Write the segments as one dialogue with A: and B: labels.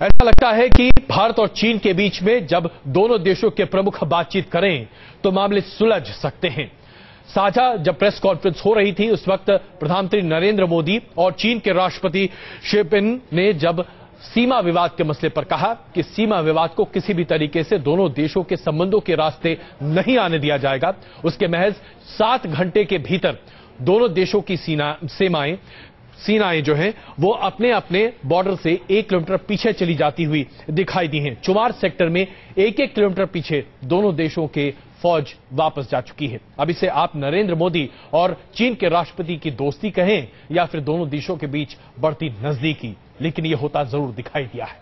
A: ऐसा लगता है कि भारत और चीन के बीच में जब दोनों देशों के प्रमुख बातचीत करें तो मामले सुलझ सकते हैं। साझा जब प्रेस कॉन्फ्रेंस हो रही थी उस वक्त प्रधानमंत्री नरेंद्र मोदी और चीन के राष्ट्रपति शी जिनपिंग ने जब सीमा विवाद के मसले पर कहा कि सीमा विवाद को किसी भी तरीके से दोनों देशों के संबंधों के रास्ते नहीं आने दिया जाएगा। उसके महज 7 घंटे के भीतर दोनों देशों की सीनाएं जो हैं वो अपने अपने बॉर्डर से 1 किलोमीटर पीछे चली जाती हुई दिखाई दी हैं। चुमार सेक्टर में 1-1 किलोमीटर पीछे दोनों देशों के फौज वापस जा चुकी है। अब इसे आप नरेंद्र मोदी और चीन के राष्ट्रपति की दोस्ती कहें या फिर दोनों देशों के बीच बढ़ती नजदीकी, लेकिन यह होता जरूर दिखाई दिया है।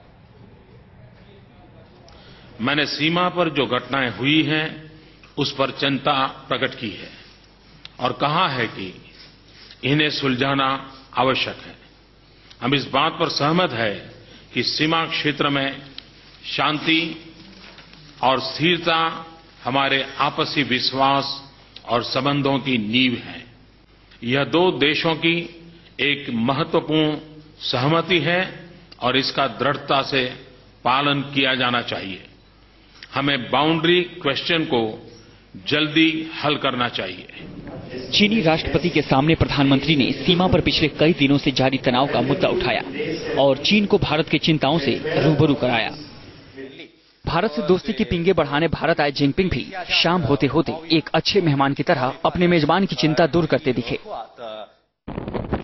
B: मैंने सीमा पर जो घटनाएं हुई हैं उस पर चिंता प्रकट की है और कहा है कि इन्हें सुलझाना आवश्यक है। हम इस बात पर सहमत है कि सीमा क्षेत्र में शांति और स्थिरता हमारे आपसी विश्वास और संबंधों की नींव है। यह 2 देशों की एक महत्वपूर्ण सहमति है और इसका दृढ़ता से पालन किया जाना चाहिए। हमें बाउंड्री क्वेश्चन को जल्दी हल करना चाहिए।
C: चीनी राष्ट्रपति के सामने प्रधानमंत्री ने सीमा पर पिछले कई दिनों से जारी तनाव का मुद्दा उठाया और चीन को भारत की चिंताओं से रूबरू कराया। भारत से दोस्ती की पिंगे बढ़ाने भारत आए जिनपिंग भी शाम होते होते एक अच्छे मेहमान की तरह अपने मेजबान की चिंता दूर करते दिखे।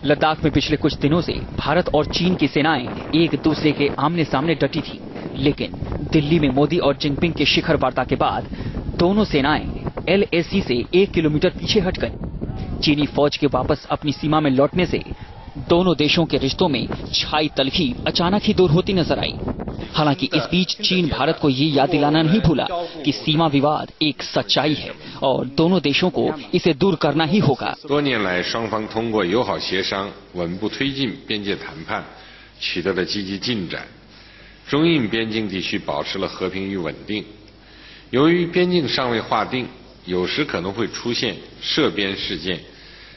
C: लद्दाख में पिछले कुछ दिनों से भारत और चीन की सेनाएं एक दूसरे के आमने सामने डटी थी, लेकिन दिल्ली में मोदी और जिनपिंग के शिखर वार्ता के बाद दोनों सेनाएं LAC से 1 किलोमीटर पीछे हट गई। चीनी फौज के वापस अपनी सीमा में लौटने से दोनों देशों के रिश्तों में छाई तलखी अचानक ही दूर होती नजर आई। हालांकि इस बीच चीन भारत को ये याद दिलाना नहीं भूला कि सीमा विवाद एक सच्चाई है और दोनों देशों को इसे दूर करना ही होगा।
D: 多年来，双方通过友好协商稳步推进边界谈判，取得了积极进展。中印边境地区保持了和平与稳定。由于边境尚未划定，有时可能会出现涉边事件，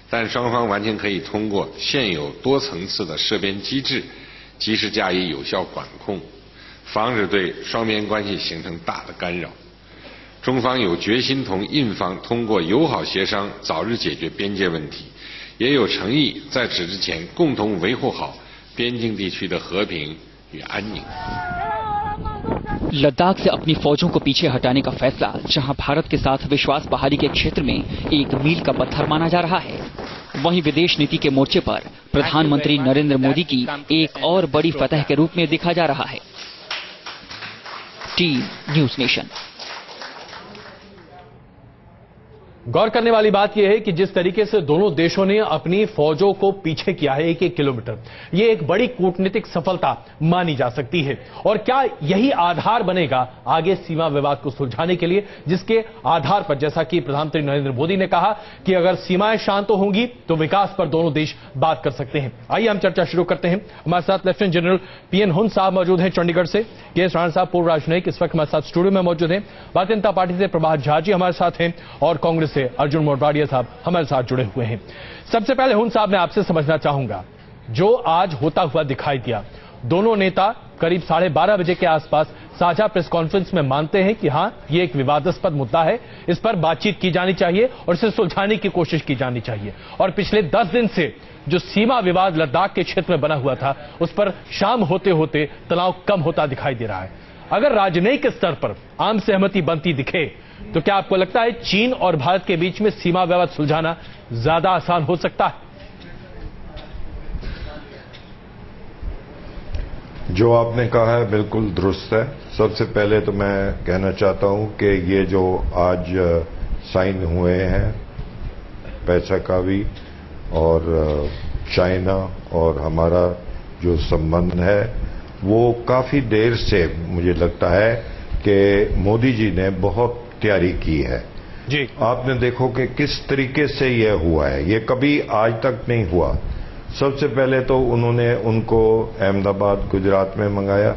D: 但双方完全可以通过现有多层次的涉边机制，及时加以有效管控，防止对双边关系形成大的干扰。中方有决心同印方通过友好协商早日解决边界问题，也有诚意在此之前共同维护好边境地区的和平与安宁。
C: लद्दाख से अपनी फौजों को पीछे हटाने का फैसला जहां भारत के साथ विश्वास बहाली के क्षेत्र में एक मील का पत्थर माना जा रहा है, वहीं विदेश नीति के मोर्चे पर प्रधानमंत्री नरेंद्र मोदी की एक और बड़ी फतह के रूप में देखा जा रहा है। Team news nation.
A: गौर करने वाली बात यह है कि जिस तरीके से दोनों देशों ने अपनी फौजों को पीछे किया है 1-1 किलोमीटर, यह एक बड़ी कूटनीतिक सफलता मानी जा सकती है। और क्या यही आधार बनेगा आगे सीमा विवाद को सुलझाने के लिए, जिसके आधार पर जैसा कि प्रधानमंत्री नरेंद्र मोदी ने कहा कि अगर सीमाएं शांत होंगी तो विकास पर दोनों देश बात कर सकते हैं। आइए हम चर्चा शुरू करते हैं। हमारे साथ लेफ्टिनेंट जनरल PN हुन साहब मौजूद हैं चंडीगढ़ से, KS राणा साहब पूर्व राजनयिक इस वक्त हमारे साथ स्टूडियो में मौजूद हैं, भारतीय जनता पार्टी से प्रभात झा जी हमारे साथ हैं और कांग्रेस से अर्जुन मोढवाडिया साहब हमारे साथ जुड़े हुए हैं। सबसे पहले हुन साहब मैं आपसे समझना चाहूंगा, जो आज होता हुआ दिखाई दिया, दोनों नेता करीब 12:30 बजे के आसपास साझा प्रेस कॉन्फ्रेंस में मानते हैं कि हां ये एक विवादास्पद मुद्दा है, इस पर बातचीत की जानी चाहिए और इसे सुलझाने की कोशिश की जानी चाहिए। और पिछले 10 दिन से जो सीमा विवाद लद्दाख के क्षेत्र में बना हुआ था उस पर शाम होते होते तनाव कम होता दिखाई दे रहा है। अगर राजनयिक स्तर पर आम सहमति बनती दिखे तो क्या आपको लगता है चीन और भारत के बीच में सीमा विवाद सुलझाना ज्यादा आसान हो सकता है?
E: जो आपने कहा है बिल्कुल दुरुस्त है। सबसे पहले तो मैं कहना चाहता हूं कि ये जो आज साइन हुए हैं पैसाकावी और चाइना और हमारा जो संबंध है वो काफी देर से मुझे लगता है कि मोदी जी ने बहुत तैयारी की है
A: जी। आपने
E: देखो कि किस तरीके से यह हुआ है, ये कभी आज तक नहीं हुआ। सबसे पहले तो उन्होंने उनको अहमदाबाद गुजरात में मंगाया,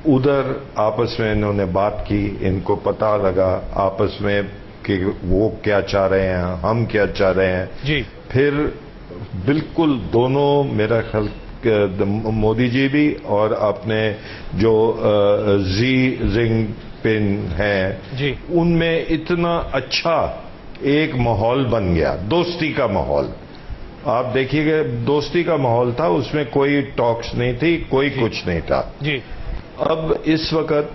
E: उधर आपस में इन्होंने बात की, इनको पता लगा आपस में कि वो क्या चाह रहे हैं, हम क्या चाह रहे हैं
A: जी।
E: फिर बिल्कुल दोनों मेरा ख्याल मोदी जी भी और अपने जो जी जिनपिंग हैं
A: जी,
E: उनमें इतना अच्छा एक माहौल बन गया, दोस्ती का माहौल। आप देखिएगा दोस्ती का माहौल था, उसमें कोई टॉक्स नहीं थी, कोई कुछ नहीं था
A: जी।
E: अब इस वक्त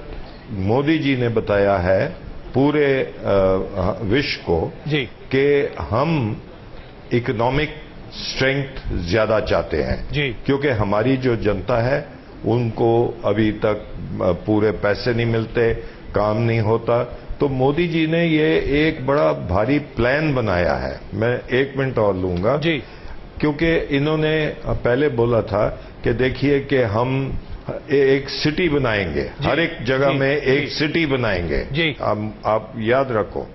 E: मोदी जी ने बताया है पूरे विश्व को
A: जी
E: कि हम इकोनॉमिक स्ट्रेंथ ज्यादा चाहते हैं
A: जी,
E: क्योंकि हमारी जो जनता है उनको अभी तक पूरे पैसे नहीं मिलते, काम नहीं होता। तो मोदी जी ने ये एक बड़ा भारी प्लान बनाया है। मैं 1 मिनट और लूंगा
A: जी,
E: क्योंकि इन्होंने पहले बोला था कि देखिए कि हम एक सिटी बनाएंगे, हर एक जगह में एक सिटी बनाएंगे
A: जी।
E: आप याद रखो।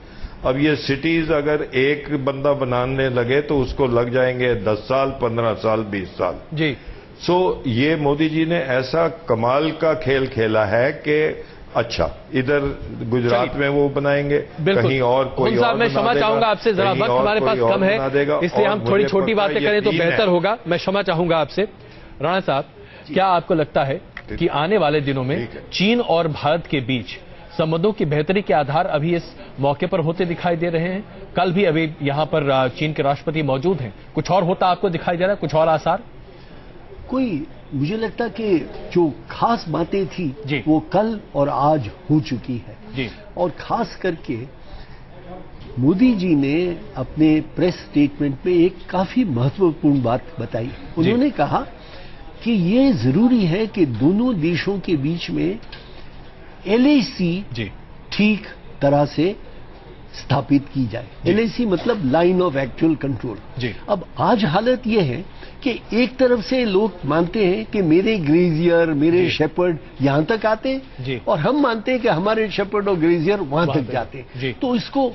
E: अब ये सिटीज अगर एक बंदा बनाने लगे तो उसको लग जाएंगे 10 साल, 15 साल, 20 साल
A: जी।
E: सो ये मोदी जी ने ऐसा कमाल का खेल खेला है कि अच्छा इधर गुजरात में वो बनाएंगे, कहीं और कोई
A: साहब
E: और
A: मैं क्षमा चाहूंगा आपसे, जरा वक्त हमारे पास कम है इसलिए हम थोड़ी छोटी बातें करें तो बेहतर होगा। मैं क्षमा चाहूंगा आपसे। राणा साहब, क्या आपको लगता है कि आने वाले दिनों में चीन और भारत के बीच संबंधों की बेहतरी के आधार अभी इस मौके पर होते दिखाई दे रहे हैं? कल भी अभी यहां पर चीन के राष्ट्रपति मौजूद हैं, कुछ और होता आपको दिखाई दे रहा है, कुछ और आसार?
F: कोई मुझे लगता कि जो खास बातें थी
A: जी।
F: वो कल और आज हो चुकी है
A: जी।
F: और खास करके मोदी जी ने अपने प्रेस स्टेटमेंट में एक काफी महत्वपूर्ण बात बताई। उन्होंने कहा कि ये जरूरी है कि दोनों देशों के बीच में LAC
A: जी
F: ठीक तरह से स्थापित की जाए। LAC मतलब लाइन ऑफ एक्चुअल कंट्रोल।
A: जी।
F: अब आज हालत यह है कि एक तरफ से लोग मानते हैं कि मेरे ग्रेजियर, मेरे शेपर्ड यहां तक आते हैं और हम मानते हैं कि हमारे शेपर्ड और ग्रेजियर वहां तक जाते हैं। तो इसको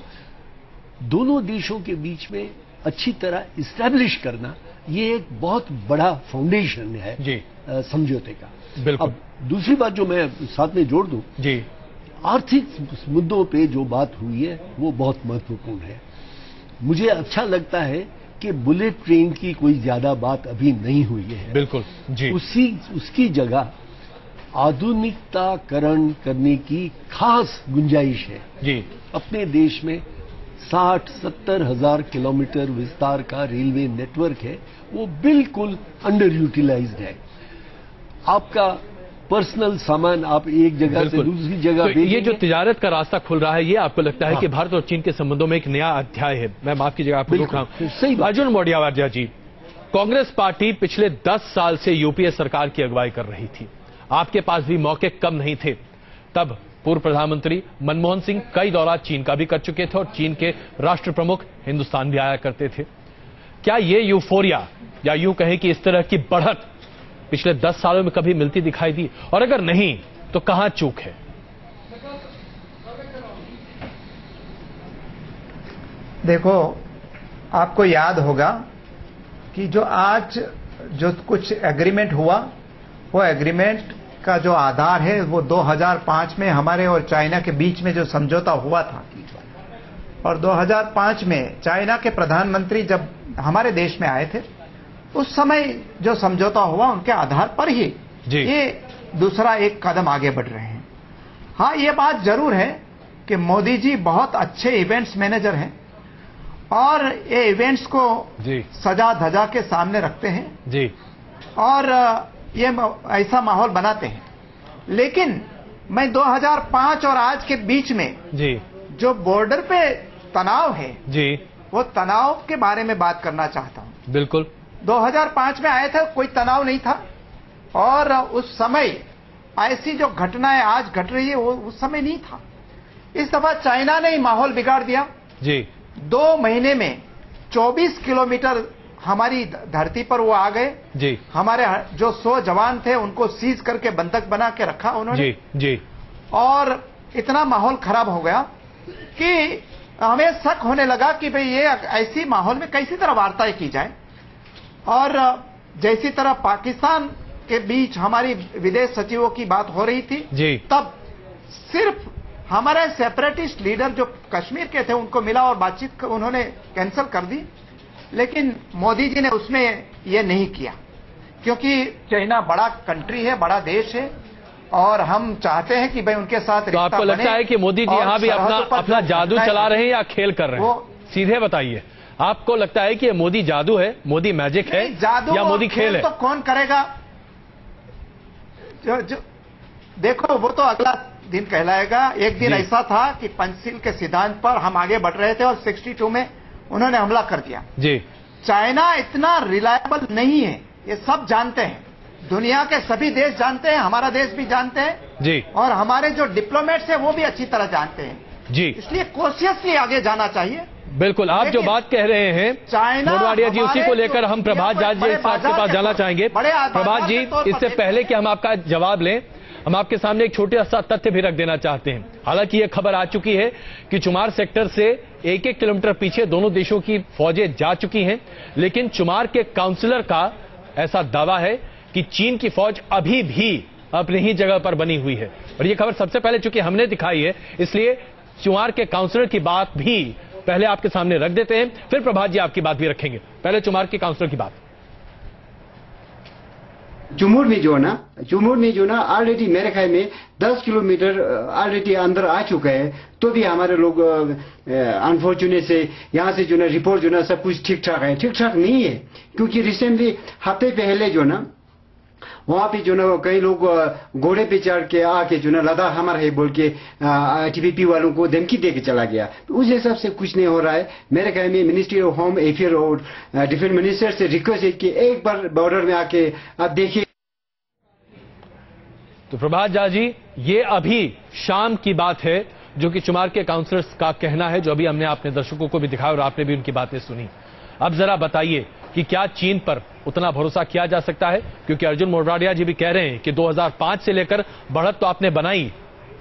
F: दोनों देशों के बीच में अच्छी तरह इस्टेब्लिश करना ये एक बहुत बड़ा फाउंडेशन है समझौते का।
A: बिल्कुल।
F: अब दूसरी बात जो मैं साथ में जोड़ दूं
A: जी,
F: आर्थिक मुद्दों पे जो बात हुई है वो बहुत महत्वपूर्ण है। मुझे अच्छा लगता है कि बुलेट ट्रेन की कोई ज्यादा बात अभी नहीं हुई है।
A: बिल्कुल जी।
F: उसकी जगह आधुनिकताकरण करने की खास गुंजाइश है
A: जी।
F: अपने देश में 60-70 हजार किलोमीटर विस्तार का रेलवे नेटवर्क है, वो बिल्कुल अंडर यूटिलाइज्ड है। आपका पर्सनल सामान आप एक जगह से दूसरी जगह
A: तो ये जो तिजारत का रास्ता खुल रहा है, ये आपको लगता है कि भारत और चीन के संबंधों में एक नया अध्याय है? मैं माफ कीजिएगा आपको रोक रहा हूं।
F: सही बात।
A: अर्जुन मोढियावाडिया जी, कांग्रेस पार्टी पिछले 10 साल से यूपीए सरकार की अगुवाई कर रही थी, आपके पास भी मौके कम नहीं थे। तब पूर्व प्रधानमंत्री मनमोहन सिंह कई दौरा चीन का भी कर चुके थे और चीन के राष्ट्र प्रमुख हिंदुस्तान भी आया करते थे। क्या ये यूफोरिया या यूं कहें कि इस तरह की बढ़त पिछले 10 सालों में कभी मिलती दिखाई दी, और अगर नहीं तो कहां चूक है?
G: देखो, आपको याद होगा कि जो आज जो कुछ एग्रीमेंट हुआ, वो एग्रीमेंट का जो आधार है वो 2005 में हमारे और चाइना के बीच में जो समझौता हुआ था, और 2005 में चाइना के प्रधानमंत्री जब हमारे देश में आए थे, उस समय जो समझौता हुआ उनके आधार पर ही ये दूसरा एक कदम आगे बढ़ रहे हैं। हाँ, ये बात जरूर है कि मोदी जी बहुत अच्छे इवेंट्स मैनेजर हैं और ये इवेंट्स को सजा धजा के सामने रखते हैं
A: जी,
G: और ये ऐसा माहौल बनाते हैं। लेकिन मैं 2005 और आज के बीच में
A: जी
G: जो बॉर्डर पे तनाव है
A: जी,
G: वो तनाव के बारे में बात करना चाहता हूं।
A: बिल्कुल।
G: 2005 में आए थे, कोई तनाव नहीं था, और उस समय ऐसी जो घटनाएं आज घट रही है वो उस समय नहीं था। इस दफा चाइना ने ही माहौल बिगाड़ दिया
A: जी।
G: 2 महीने में 24 किलोमीटर हमारी धरती पर वो आ गए
A: जी।
G: हमारे जो 100 जवान थे उनको सीज करके बंधक बना के रखा उन्होंने
A: जी जी,
G: और इतना माहौल खराब हो गया कि हमें शक होने लगा कि भाई ये ऐसी माहौल में कैसी तरह वार्ता की जाए। और जैसी तरह पाकिस्तान के बीच हमारी विदेश सचिवों की बात हो रही थी
A: जी,
G: तब सिर्फ हमारे सेपरेटिस्ट लीडर जो कश्मीर के थे उनको मिला और बातचीत उन्होंने कैंसिल कर दी, लेकिन मोदी जी ने उसमें ये नहीं किया, क्योंकि चाइना बड़ा कंट्री है, बड़ा देश है, और हम चाहते हैं कि भाई उनके साथ रिश्ता
A: तो आपको लगता है कि मोदी जी यहाँ भी अपना जादू चला रहे हैं या खेल कर रहे हैं? सीधे बताइए, आपको लगता है कि ये मोदी जादू है, मोदी मैजिक है, या मोदी खेल है?
G: तो कौन करेगा? देखो, वो तो अगला दिन कहलाएगा। एक दिन ऐसा था कि पंचशील के सिद्धांत पर हम आगे बढ़ रहे थे और 62 में उन्होंने हमला कर दिया।
A: जी,
G: चाइना इतना रिलायबल नहीं है, ये सब जानते हैं, दुनिया के सभी देश जानते हैं, हमारा देश भी जानते हैं
A: जी,
G: और हमारे जो डिप्लोमेट्स हैं वो भी अच्छी तरह जानते हैं
A: जी।
G: इसलिए कॉशियसली आगे जाना चाहिए।
A: बिल्कुल, आप जो बात कह रहे हैं
G: चाइना,
A: मोडवाडिया जी, उसी को लेकर हम प्रभात जाट जी साहब के पास जाना चाहेंगे। प्रभात जी, इससे पहले कि हम आपका जवाब लें, हम आपके सामने एक छोटा सा तथ्य भी रख देना चाहते हैं। हालांकि ये खबर आ चुकी है कि चुमार सेक्टर से 1-1 किलोमीटर पीछे दोनों देशों की फौजें जा चुकी हैं, लेकिन चुमार के काउंसलर का ऐसा दावा है कि चीन की फौज अभी भी अपनी ही जगह पर बनी हुई है। और ये खबर सबसे पहले चूंकि हमने दिखाई है, इसलिए चुमार के काउंसलर की बात भी पहले आपके सामने रख देते हैं, फिर प्रभात जी आपकी बात भी रखेंगे। पहले चुमार के काउंसलर की बात।
H: चुमूर में जो ना ऑलरेडी मेरे ख्याल में 10 किलोमीटर ऑलरेडी अंदर आ चुका है, तो भी हमारे लोग अनफॉर्चुनेट से यहाँ से जो ना रिपोर्ट जो ना सब कुछ ठीक ठाक है। ठीक ठाक नहीं है, क्योंकि रिसेंटली हफ्ते पहले जो ना वहाँ पे जो ना कई लोग घोड़े पे चढ़ के आके जो ना लद्दाख हमारा है बोल के टीपीपी वालों को धमकी दे के चला गया। उस हिसाब से कुछ नहीं हो रहा है। मेरे ख्याल में मिनिस्ट्री ऑफ होम अफेयर और डिफेंस मिनिस्टर से रिक्वेस्ट है कि एक बार बॉर्डर में आके आप देखिए।
A: तो प्रभात झा जी, ये अभी शाम की बात है जो कि चुमार के काउंसलर्स का कहना है, जो अभी हमने अपने दर्शकों को भी दिखाया और आपने भी उनकी बातें सुनी। अब जरा बताइए कि क्या चीन पर उतना भरोसा किया जा सकता है? क्योंकि अर्जुन मोडवाडिया जी भी कह रहे हैं कि 2005 से लेकर बढ़त तो आपने बनाई,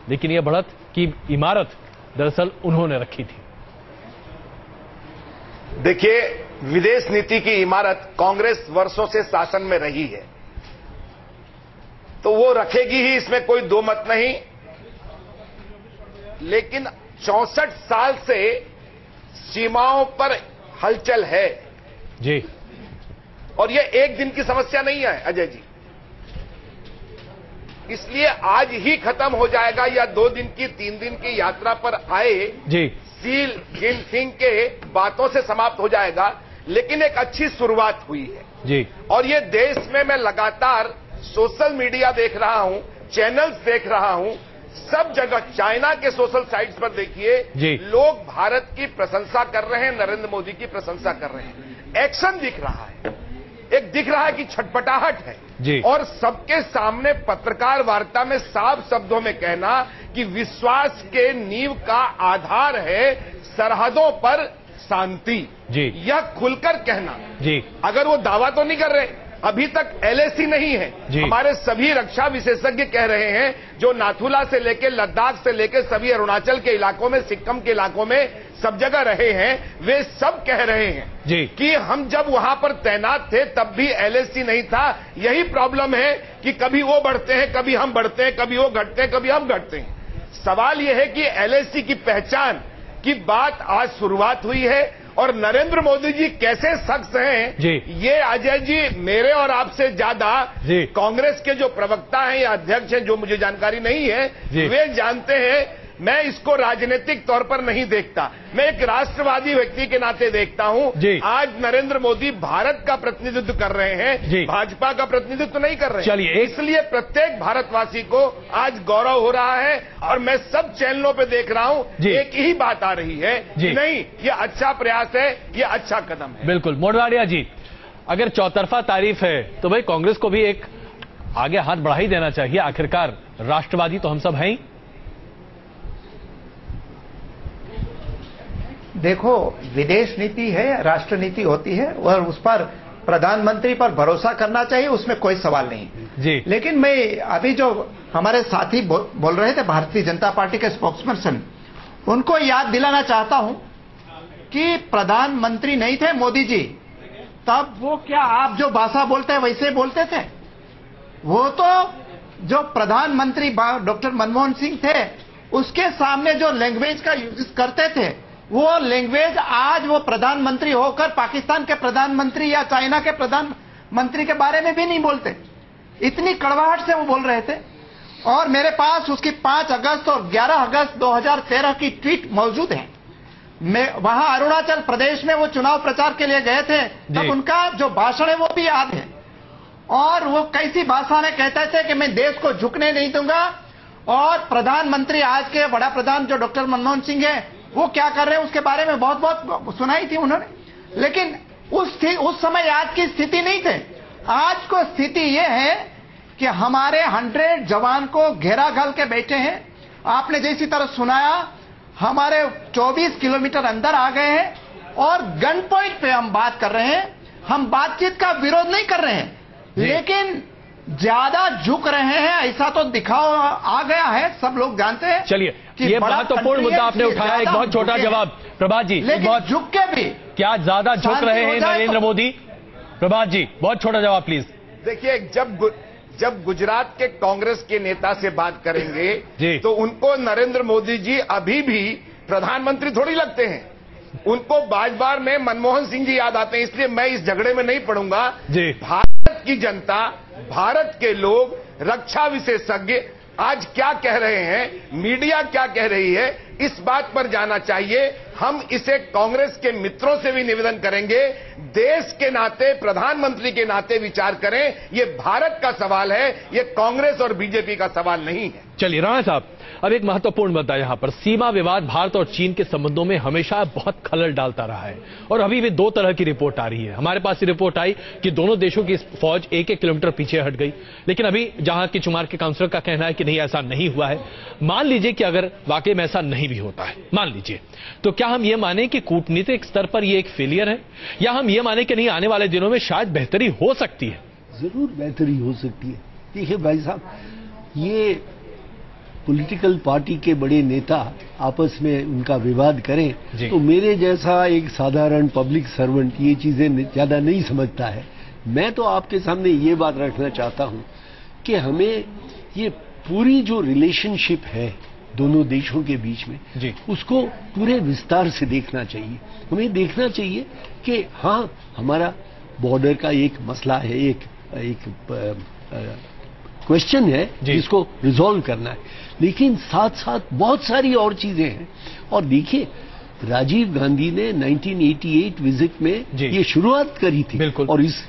A: लेकिन यह बढ़त की इमारत दरअसल उन्होंने रखी थी।
I: देखिए, विदेश नीति की इमारत कांग्रेस वर्षों से शासन में रही है, तो वो रखेगी ही, इसमें कोई दो मत नहीं। लेकिन 64 साल से सीमाओं पर हलचल है
A: जी,
I: और ये एक दिन की समस्या नहीं है अजय जी, इसलिए आज ही खत्म हो जाएगा या 2 दिन की 3 दिन की यात्रा पर आए
A: जी
I: शी जिनपिंग के बातों से समाप्त हो जाएगा। लेकिन एक अच्छी शुरुआत हुई है
A: जी,
I: और ये देश में मैं लगातार सोशल मीडिया देख रहा हूं, चैनल्स देख रहा हूं, सब जगह चाइना के सोशल साइट्स पर देखिए लोग भारत की प्रशंसा कर रहे हैं, नरेंद्र मोदी की प्रशंसा कर रहे हैं। एक्शन दिख रहा है, एक दिख रहा है कि छटपटाहट है
A: जी।
I: और सबके सामने पत्रकार वार्ता में साफ शब्दों में कहना कि विश्वास के नींव का आधार है सरहदों पर शांति जी, यह खुलकर कहना जी। अगर वो दावा तो नहीं कर रहे, अभी तक एलएसी नहीं है, हमारे सभी रक्षा विशेषज्ञ कह रहे हैं, जो नाथुला से लेकर लद्दाख से लेकर सभी अरुणाचल के इलाकों में, सिक्किम के इलाकों में सब जगह रहे हैं, वे सब कह रहे हैं कि हम जब वहां पर तैनात थे तब भी एलएसी नहीं था। यही प्रॉब्लम है कि कभी वो बढ़ते हैं, कभी हम बढ़ते हैं, कभी वो घटते हैं, कभी हम घटते हैं। सवाल यह है कि एलएसी की पहचान की बात आज शुरुआत हुई है और नरेंद्र मोदी जी कैसे शख्स हैं ये अजय जी मेरे और आपसे ज्यादा कांग्रेस के जो प्रवक्ता हैं या अध्यक्ष हैं, जो मुझे जानकारी नहीं है, वे जानते हैं। मैं इसको राजनीतिक तौर पर नहीं देखता, मैं एक राष्ट्रवादी व्यक्ति के नाते देखता हूं। आज नरेंद्र मोदी भारत का प्रतिनिधित्व कर रहे हैं, भाजपा का प्रतिनिधित्व नहीं कर रहे हैं। चलिए, इसलिए प्रत्येक भारतवासी को आज गौरव हो रहा है और मैं सब चैनलों पे देख रहा हूं, एक ही बात आ रही है, नहीं ये अच्छा प्रयास है, ये अच्छा कदम है।
A: बिल्कुल मोडवाडिया जी, अगर चौतरफा तारीफ है तो भाई कांग्रेस को भी एक आगे हाथ बढ़ा ही देना चाहिए। आखिरकार राष्ट्रवादी तो हम सब हैं ही।
G: देखो, विदेश नीति है, राष्ट्र नीति होती है और उस पर प्रधानमंत्री पर भरोसा करना चाहिए, उसमें कोई सवाल नहीं जी। लेकिन मैं अभी जो हमारे साथी बोल रहे थे भारतीय जनता पार्टी के स्पोक्सपर्सन, उनको याद दिलाना चाहता हूं कि प्रधानमंत्री नहीं थे मोदी जी, तब वो क्या आप जो भाषा बोलते हैं वैसे बोलते थे? वो तो जो प्रधानमंत्री डॉक्टर मनमोहन सिंह थे, उसके सामने जो लैंग्वेज का यूज करते थे वो लैंग्वेज आज वो प्रधानमंत्री होकर पाकिस्तान के प्रधानमंत्री या चाइना के प्रधानमंत्री के बारे में भी नहीं बोलते। इतनी कड़वाहट से वो बोल रहे थे। और मेरे पास उसकी 5 अगस्त और 11 अगस्त 2013 की ट्वीट मौजूद है। मैं वहां अरुणाचल प्रदेश में वो चुनाव प्रचार के लिए गए थे, तब उनका जो भाषण है वो भी याद है। और वो कैसी भाषा में कहते थे कि मैं देश को झुकने नहीं दूंगा, और प्रधानमंत्री आज के बड़ा प्रधान जो डॉक्टर मनमोहन सिंह है वो क्या कर रहे हैं उसके बारे में बहुत बहुत सुनाई थी उन्होंने। लेकिन उस समय आज की स्थिति नहीं थे। आज को स्थिति ये है कि हमारे 100 जवान को घेरा घाल के बैठे हैं। आपने जैसी तरह सुनाया, हमारे 24 किलोमीटर अंदर आ गए हैं और गन पॉइंट पे हम बात कर रहे हैं। हम बातचीत का विरोध नहीं कर रहे हैं, लेकिन ज्यादा झुक रहे हैं ऐसा तो दिखाव आ गया है, सब लोग जानते हैं।
A: चलिए, ये महत्वपूर्ण मुद्दा आपने उठाया, एक बहुत छोटा जवाब प्रभात जी।
G: लेकिन झुक के भी
A: क्या ज्यादा झुक रहे हैं नरेंद्र मोदी? प्रभात जी, बहुत छोटा जवाब प्लीज।
I: देखिए, जब गुजरात के कांग्रेस के नेता से बात करेंगे तो उनको नरेंद्र मोदी जी अभी भी प्रधानमंत्री थोड़ी लगते हैं। उनको बार में मनमोहन सिंह जी याद आते हैं, इसलिए मैं इस झगड़े में नहीं पड़ूंगा। भारत की जनता, भारत के लोग, रक्षा विशेषज्ञ आज क्या कह रहे हैं, मीडिया क्या कह रही है, इस बात पर जाना चाहिए। हम इसे कांग्रेस के मित्रों से भी निवेदन करेंगे, देश के नाते, प्रधानमंत्री के नाते विचार करें। ये भारत का सवाल है, ये कांग्रेस और बीजेपी का सवाल नहीं है।
A: चलिए राणा साहब, अब एक महत्वपूर्ण मुद्दा यहां पर, सीमा विवाद भारत और चीन के संबंधों में हमेशा बहुत खलल डालता रहा है और अभी भी 2 तरह की रिपोर्ट आ रही है। हमारे पास ये रिपोर्ट आई कि दोनों देशों की फौज 1-1 किलोमीटर पीछे हट गई, लेकिन अभी जहां की चुमार के काउंसिलर का कहना है कि नहीं, ऐसा नहीं हुआ है। मान लीजिए कि अगर वाकई में ऐसा नहीं भी होता है, मान लीजिए, तो क्या हम ये माने कि कूटनीतिक स्तर पर ये एक फेलियर है, या हम ये माने कि नहीं, आने वाले दिनों में शायद बेहतरी हो सकती है?
F: जरूर बेहतरी हो सकती है। देखिए भाई साहब, ये पॉलिटिकल पार्टी के बड़े नेता आपस में उनका विवाद करें तो मेरे जैसा एक साधारण पब्लिक सर्वेंट ये चीजें ज्यादा नहीं समझता है। मैं तो आपके सामने ये बात रखना चाहता हूं कि हमें ये पूरी जो रिलेशनशिप है दोनों देशों के बीच में, उसको पूरे विस्तार से देखना चाहिए। हमें देखना चाहिए कि हाँ, हमारा बॉर्डर का एक मसला है, एक क्वेश्चन है जिसको रिजॉल्व करना है, लेकिन साथ साथ बहुत सारी और चीजें हैं। और देखिए, राजीव गांधी ने 1988 विजिट में ये शुरुआत करी थी, और इस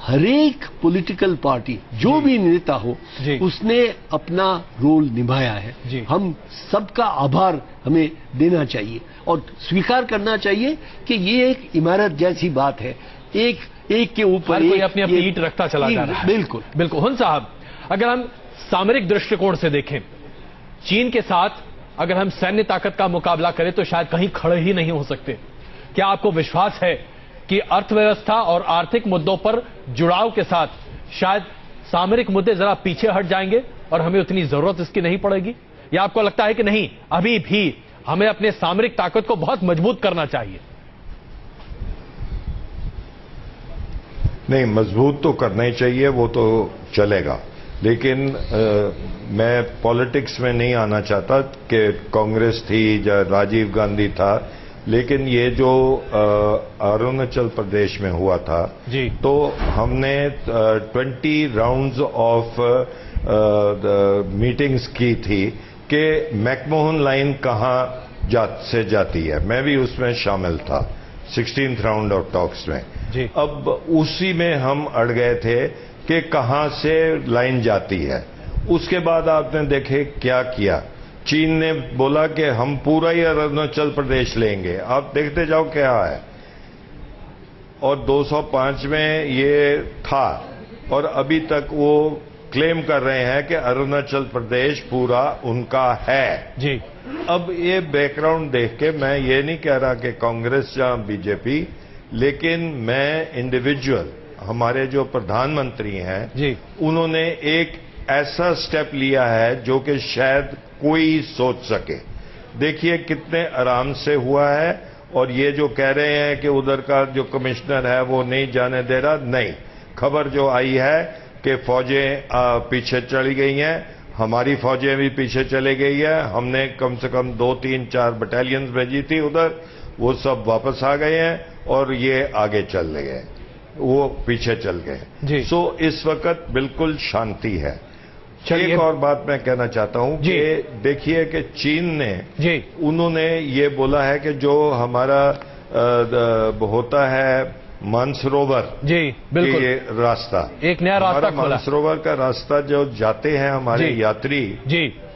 F: हरेक पॉलिटिकल पार्टी जो भी नेता हो उसने अपना रोल निभाया है। हम सबका आभार हमें देना चाहिए और स्वीकार करना चाहिए कि ये एक इमारत जैसी बात है, एक के ऊपर
A: कोई अपनी ईंट रखता चला जा रहा है।
F: बिल्कुल
A: बिल्कुल। हुन साहब, अगर हम सामरिक दृष्टिकोण से देखें, चीन के साथ अगर हम सैन्य ताकत का मुकाबला करें तो शायद कहीं खड़े ही नहीं हो सकते। क्या आपको विश्वास है कि अर्थव्यवस्था और आर्थिक मुद्दों पर जुड़ाव के साथ शायद सामरिक मुद्दे जरा पीछे हट जाएंगे और हमें उतनी जरूरत इसकी नहीं पड़ेगी? या आपको लगता है कि नहीं, अभी भी हमें अपने सामरिक ताकत को बहुत मजबूत करना चाहिए?
E: नहीं, मजबूत तो करना ही चाहिए, वो तो चलेगा, लेकिन मैं पॉलिटिक्स में नहीं आना चाहता कि कांग्रेस थी या राजीव गांधी था, लेकिन ये जो अरुणाचल प्रदेश में हुआ था तो हमने 20 राउंड्स ऑफ मीटिंग्स की थी कि मैकमोहन लाइन कहां से जाती है। मैं भी उसमें शामिल था 16th राउंड ऑफ टॉक्स में। अब उसी में हम अड़ गए थे कि कहां से लाइन जाती है। उसके बाद आपने देखे क्या किया, चीन ने बोला कि हम पूरा ही अरुणाचल प्रदेश लेंगे। आप देखते जाओ क्या है, और 205 में ये था और अभी तक वो क्लेम कर रहे हैं कि अरुणाचल प्रदेश पूरा उनका है। अब ये बैकग्राउंड देख के मैं ये नहीं कह रहा कि कांग्रेस या बीजेपी, लेकिन मैं इंडिविजुअल, हमारे जो प्रधानमंत्री हैं उन्होंने एक ऐसा स्टेप लिया है जो कि शायद कोई सोच सके। देखिए कितने आराम से हुआ है, और ये जो कह रहे हैं कि उधर का जो कमिश्नर है वो नहीं जाने दे रहा, नहीं, खबर जो आई है कि फौजें पीछे चली गई हैं, हमारी फौजें भी पीछे चले गई है। हमने कम से कम 2, 3, 4 बटालियंस भेजी थी उधर, वो सब वापस आ गए हैं और ये आगे चल गए, वो पीछे चल गए। सो इस वक्त बिल्कुल शांति है। एक और बात मैं कहना चाहता हूं कि देखिए कि चीन ने उन्होंने ये बोला है कि जो हमारा होता है मानसरोवर,
A: बिल्कुल
E: ये रास्ता,
A: एक नया रास्ता खोला।
E: मानसरोवर का रास्ता जो जाते हैं हमारे यात्री,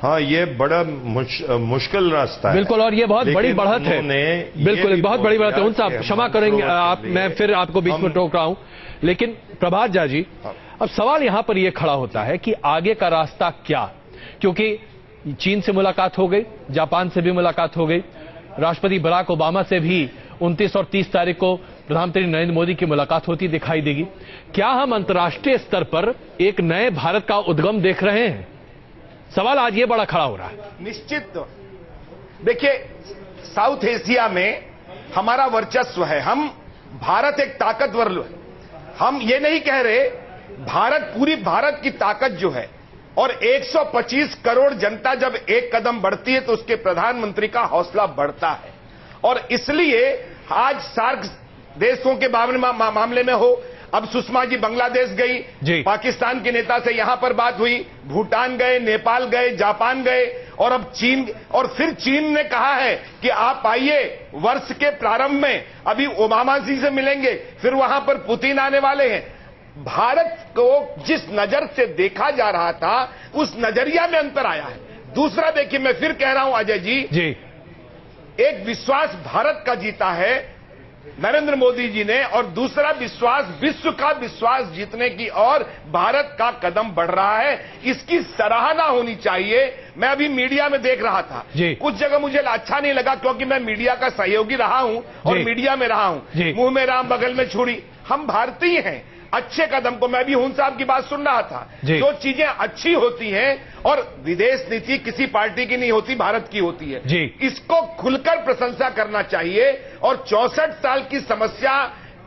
E: हाँ, ये बड़ा मुश्किल रास्ता है।
A: बिल्कुल, और ये बहुत बड़ी बढ़त है। बिल्कुल, बहुत बड़ी बढ़त है। उन साहब क्षमा करेंगे आप, मैं फिर आपको बीच में टोक रहा हूं, लेकिन प्रभात झा जी, अब सवाल यहां पर यह खड़ा होता है कि आगे का रास्ता क्या, क्योंकि चीन से मुलाकात हो गई, जापान से भी मुलाकात हो गई, राष्ट्रपति बराक ओबामा से भी 29 और 30 तारीख को प्रधानमंत्री नरेंद्र मोदी की मुलाकात होती दिखाई देगी। क्या हम अंतर्राष्ट्रीय स्तर पर एक नए भारत का उद्गम देख रहे हैं? सवाल आज ये बड़ा खड़ा हो रहा है।
I: निश्चित देखिए, साउथ एशिया में हमारा वर्चस्व है, हम भारत एक ताकतवर है। हम ये नहीं कह रहे, भारत, पूरी भारत की ताकत जो है, और 125 करोड़ जनता जब एक कदम बढ़ती है तो उसके प्रधानमंत्री का हौसला बढ़ता है। और इसलिए आज सार्क देशों के मामले में हो, अब सुषमा जी बांग्लादेश गई, पाकिस्तान के नेता से यहां पर बात हुई, भूटान गए, नेपाल गए, जापान गए, और अब चीन, और फिर चीन ने कहा है कि आप आइए, वर्ष के प्रारंभ में अभी ओबामा जी से मिलेंगे, फिर वहां पर पुतिन आने वाले हैं। भारत को जिस नजर से देखा जा रहा था, उस नजरिया में अंतर आया है। दूसरा देखिए, मैं फिर कह रहा हूं अजय जी, एक विश्वास भारत का जीता है नरेंद्र मोदी जी ने, और दूसरा विश्वास, विश्व का विश्वास जीतने की ओर भारत का कदम बढ़ रहा है। इसकी सराहना होनी चाहिए। मैं अभी मीडिया में देख रहा था, कुछ जगह मुझे अच्छा नहीं लगा, क्योंकि मैं मीडिया का सहयोगी रहा हूं और मीडिया में रहा हूं। मुंह में राम बगल में छुरी, हम भारतीय हैं। अच्छे कदम को, मैं भी हुन साहब की बात सुन रहा था, जो चीजें अच्छी होती हैं, और विदेश नीति किसी पार्टी की नहीं होती, भारत की होती है, इसको खुलकर प्रशंसा करना चाहिए। और 64 साल की समस्या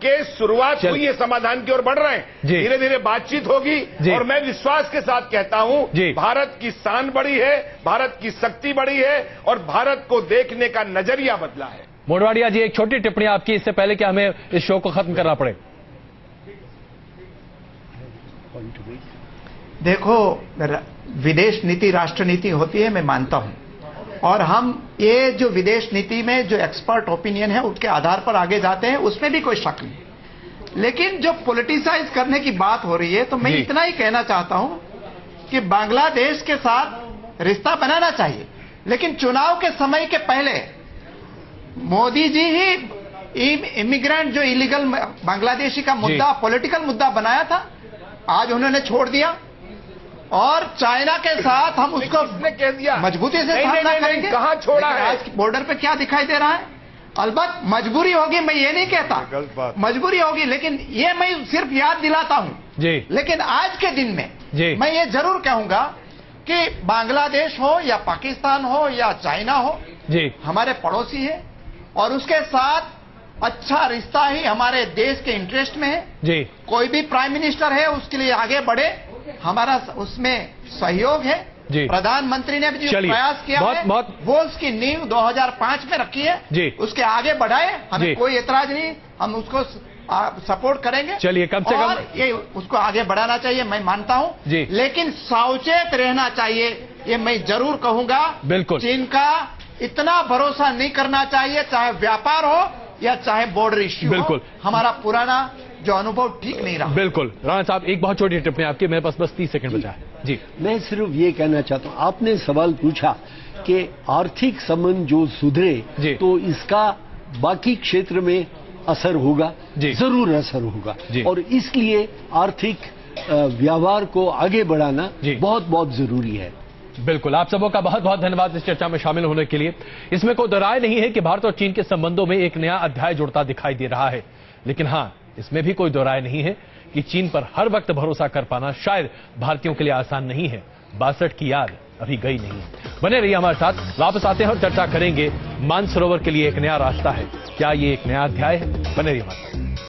I: के शुरुआत हुई है, समाधान की ओर बढ़ रहे हैं, धीरे धीरे बातचीत होगी, और मैं विश्वास के साथ कहता हूं, भारत की शान बढ़ी है, भारत की शक्ति बढ़ी है, और भारत को देखने का नजरिया बदला है।
A: मोडवाडिया जी, एक छोटी टिप्पणी आपकी, इससे पहले कि हमें इस शो को खत्म करना पड़े।
G: देखो, विदेश नीति राष्ट्र नीति होती है, मैं मानता हूं, और हम ये जो विदेश नीति में जो एक्सपर्ट ओपिनियन है उसके आधार पर आगे जाते हैं, उसमें भी कोई शक नहीं। लेकिन जो पॉलिटिसाइज करने की बात हो रही है, तो मैं इतना ही कहना चाहता हूं कि बांग्लादेश के साथ रिश्ता बनाना चाहिए, लेकिन चुनाव के समय के पहले मोदी जी ही इमिग्रेंट जो इलीगल बांग्लादेशी का मुद्दा पॉलिटिकल मुद्दा बनाया था, आज उन्होंने छोड़ दिया, और चाइना के साथ हम उसको
I: कह दिया
G: मजबूती से सामना करेंगे।
I: कहां छोड़ा है?
G: आज बॉर्डर पे क्या दिखाई दे रहा है? अलबत्त मजबूरी होगी, मैं ये नहीं कहता मजबूरी होगी, लेकिन ये मैं सिर्फ याद दिलाता हूं। लेकिन आज के दिन में मैं ये जरूर कहूंगा कि बांग्लादेश हो या पाकिस्तान हो या चाइना हो, हमारे पड़ोसी है, और उसके साथ अच्छा रिश्ता ही हमारे देश के इंटरेस्ट में है। कोई भी प्राइम मिनिस्टर है, उसके लिए आगे बढ़े, हमारा उसमें सहयोग है। प्रधानमंत्री ने भी जो प्रयास किया है, वो उसकी नींव 2005 में रखी है, उसके आगे बढ़ाए, हमें कोई एतराज नहीं, हम उसको सपोर्ट करेंगे।
A: चलिए, कम से कम
G: ये उसको आगे बढ़ाना चाहिए, मैं मानता हूं, लेकिन सावचेत रहना चाहिए, ये मैं जरूर कहूंगा।
A: बिल्कुल,
G: चीन का इतना भरोसा नहीं करना चाहिए, चाहे व्यापार हो या चाहे बॉर्डर इश्यू।
A: बिल्कुल,
G: हमारा पुराना जो अनुभव ठीक नहीं रहा।
A: बिल्कुल। राणा साहब, एक बहुत छोटी टिप्पणी आपकी, मेरे पास बस 30 सेकंड बचा है जी।
F: मैं सिर्फ ये कहना चाहता हूं, आपने सवाल पूछा कि आर्थिक संबंध जो सुधरे तो इसका बाकी क्षेत्र में असर होगा, जरूर असर होगा, और इसलिए आर्थिक व्यवहार को आगे बढ़ाना बहुत बहुत जरूरी है।
A: बिल्कुल, आप सबों का बहुत बहुत धन्यवाद इस चर्चा में शामिल होने के लिए। इसमें कोई दो राय नहीं है कि भारत और चीन के संबंधों में एक नया अध्याय जुड़ता दिखाई दे रहा है, लेकिन हाँ, इसमें भी कोई दो राय नहीं है कि चीन पर हर वक्त भरोसा कर पाना शायद भारतीयों के लिए आसान नहीं है। 62 की याद अभी गई नहीं। बने रहिए हमारे साथ, वापस आते हैं और चर्चा करेंगे मानसरोवर के लिए एक नया रास्ता है, क्या ये एक नया अध्याय है? बने रहिए हमारे साथ।